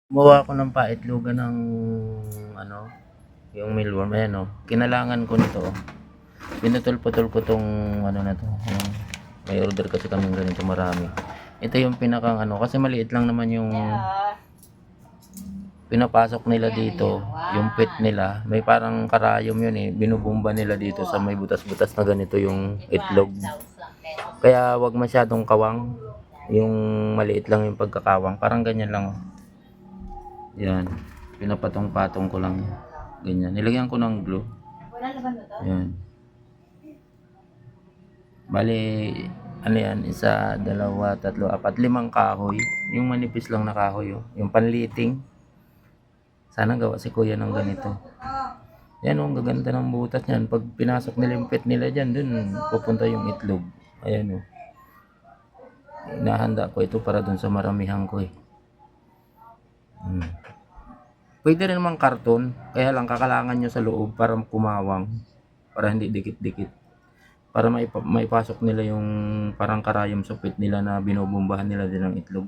Gumawa ako ng paitlogan ng ano, yung mealworm, ayan oh. Kinalangan ko nito oh. Pinutol-putol ko tong ano na to. Yung, may order kasi kaming ganito marami. Ito yung pinakang ano, kasi maliit lang naman yung pinapasok nila dito, yung pit nila. May parang karayom yun eh. Binubumba nila dito sa may butas-butas na ganito yung itlog. Kaya wag masyadong kawang. Yung maliit lang yung pagkakawang. Parang ganyan lang oh. Yan. Pinapatong-patong ko lang. Ganyan. Nilagyan ko ng glue. Yan. Bali, ano yan? Isa, dalawa, tatlo, apat, limang kahoy. Yung manipis lang na kahoy. Oh. Yung panliting. Sana gawa si kuya ng ganito. Yan oh, ang gaganda ng butas niyan. Pag pinasok nila yung pet nila dyan, dun pupunta yung itlog. Ayan oh. Inahanda ko ito para dun sa maramihan ko eh. Pwede rin naman karton, kaya lang kakalangan nyo sa loob para kumawang, para hindi dikit-dikit. Para maipasok nila yung parang karayom sa pit nila na binubumbahan nila din ng itlog.